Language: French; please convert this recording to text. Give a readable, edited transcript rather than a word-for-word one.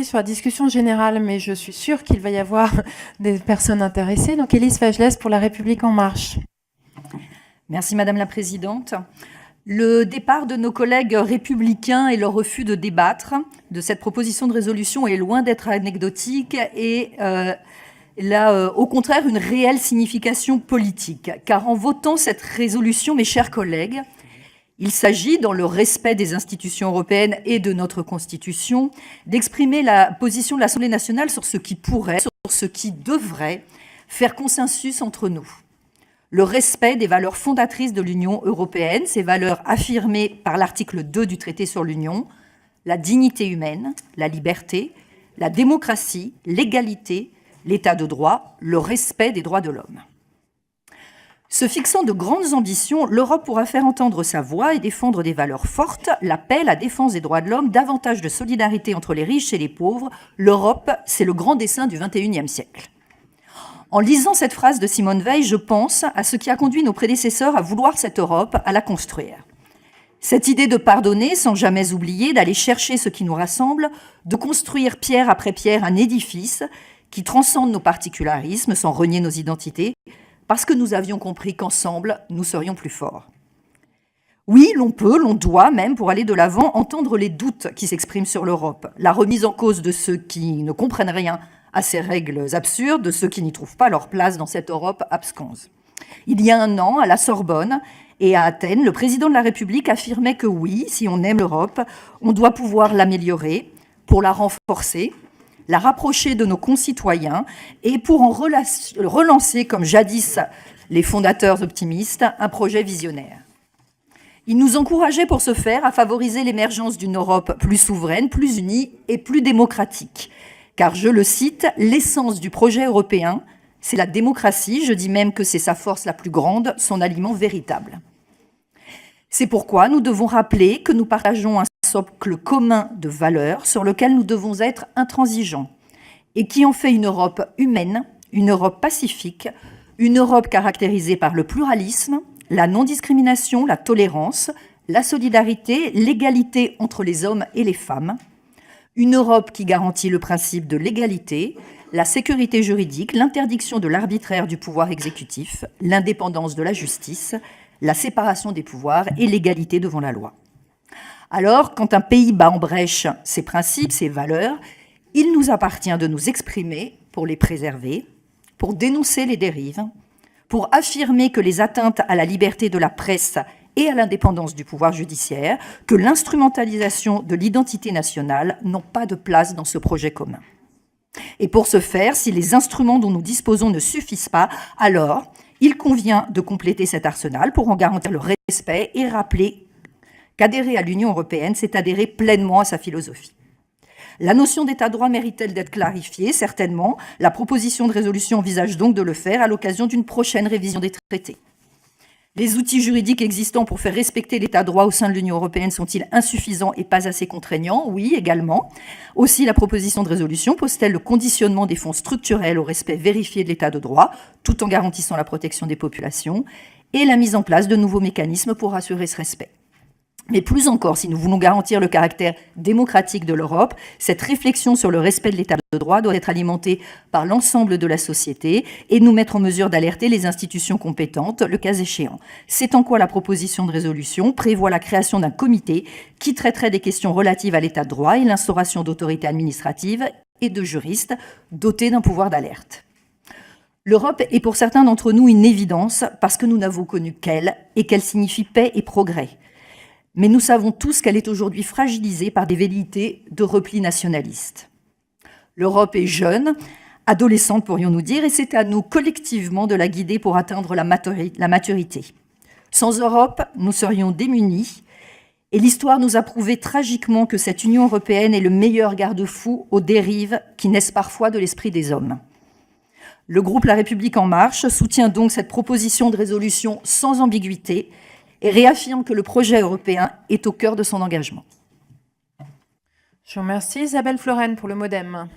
centré sur la discussion générale, mais je suis sûre qu'il va y avoir des personnes intéressées. Donc, Élise Fajlès pour La République En Marche. Merci Madame la Présidente. Le départ de nos collègues républicains et leur refus de débattre de cette proposition de résolution est loin d'être anecdotique et au contraire, une réelle signification politique. Car en votant cette résolution, mes chers collègues, il s'agit, dans le respect des institutions européennes et de notre Constitution, d'exprimer la position de l'Assemblée nationale sur ce qui pourrait, sur ce qui devrait faire consensus entre nous. Le respect des valeurs fondatrices de l'Union européenne, ces valeurs affirmées par l'article 2 du traité sur l'Union, la dignité humaine, la liberté, la démocratie, l'égalité, l'état de droit, le respect des droits de l'homme. Se fixant de grandes ambitions, l'Europe pourra faire entendre sa voix et défendre des valeurs fortes, la paix, la défense des droits de l'homme, davantage de solidarité entre les riches et les pauvres. L'Europe, c'est le grand dessein du XXIe siècle. En lisant cette phrase de Simone Veil, je pense à ce qui a conduit nos prédécesseurs à vouloir cette Europe, à la construire. Cette idée de pardonner sans jamais oublier, d'aller chercher ce qui nous rassemble, de construire pierre après pierre un édifice qui transcende nos particularismes sans renier nos identités, parce que nous avions compris qu'ensemble, nous serions plus forts. Oui, l'on peut, l'on doit même, pour aller de l'avant, entendre les doutes qui s'expriment sur l'Europe, la remise en cause de ceux qui ne comprennent rien à ces règles absurdes, de ceux qui n'y trouvent pas leur place dans cette Europe absconse. Il y a un an, à la Sorbonne et à Athènes, le président de la République affirmait que oui, si on aime l'Europe, on doit pouvoir l'améliorer pour la renforcer, la rapprocher de nos concitoyens et pour en relancer, comme jadis les fondateurs optimistes, un projet visionnaire. Il nous encourageait pour ce faire à favoriser l'émergence d'une Europe plus souveraine, plus unie et plus démocratique. Car, je le cite, l'essence du projet européen, c'est la démocratie, je dis même que c'est sa force la plus grande, son aliment véritable. C'est pourquoi nous devons rappeler que nous partageons un socle commun de valeurs sur lequel nous devons être intransigeants et qui en fait une Europe humaine, une Europe pacifique, une Europe caractérisée par le pluralisme, la non-discrimination, la tolérance, la solidarité, l'égalité entre les hommes et les femmes, une Europe qui garantit le principe de l'égalité, la sécurité juridique, l'interdiction de l'arbitraire du pouvoir exécutif, l'indépendance de la justice, la séparation des pouvoirs et l'égalité devant la loi. Alors, quand un pays bat en brèche ses principes, ses valeurs, il nous appartient de nous exprimer pour les préserver, pour dénoncer les dérives, pour affirmer que les atteintes à la liberté de la presse et à l'indépendance du pouvoir judiciaire, que l'instrumentalisation de l'identité nationale n'ont pas de place dans ce projet commun. Et pour ce faire, si les instruments dont nous disposons ne suffisent pas, alors il convient de compléter cet arsenal pour en garantir le respect et rappeler qu'adhérer à l'Union européenne, c'est adhérer pleinement à sa philosophie. La notion d'état de droit mérite-t-elle d'être clarifiée? Certainement. La proposition de résolution envisage donc de le faire à l'occasion d'une prochaine révision des traités. Les outils juridiques existants pour faire respecter l'état de droit au sein de l'Union européenne sont-ils insuffisants et pas assez contraignants? Oui, également. Aussi, la proposition de résolution pose-t-elle le conditionnement des fonds structurels au respect vérifié de l'état de droit, tout en garantissant la protection des populations, et la mise en place de nouveaux mécanismes pour assurer ce respect. Mais plus encore, si nous voulons garantir le caractère démocratique de l'Europe, cette réflexion sur le respect de l'état de droit doit être alimentée par l'ensemble de la société et nous mettre en mesure d'alerter les institutions compétentes, le cas échéant. C'est en quoi la proposition de résolution prévoit la création d'un comité qui traiterait des questions relatives à l'état de droit et l'instauration d'autorités administratives et de juristes dotés d'un pouvoir d'alerte. L'Europe est pour certains d'entre nous une évidence parce que nous n'avons connu qu'elle et qu'elle signifie paix et progrès. Mais nous savons tous qu'elle est aujourd'hui fragilisée par des velléités de repli nationaliste. L'Europe est jeune, adolescente pourrions-nous dire, et c'est à nous collectivement de la guider pour atteindre la maturité. Sans Europe, nous serions démunis, et l'histoire nous a prouvé tragiquement que cette Union européenne est le meilleur garde-fou aux dérives qui naissent parfois de l'esprit des hommes. Le groupe La République En Marche soutient donc cette proposition de résolution sans ambiguïté, et réaffirme que le projet européen est au cœur de son engagement. Je vous remercie. Isabelle Florennes pour le MoDem.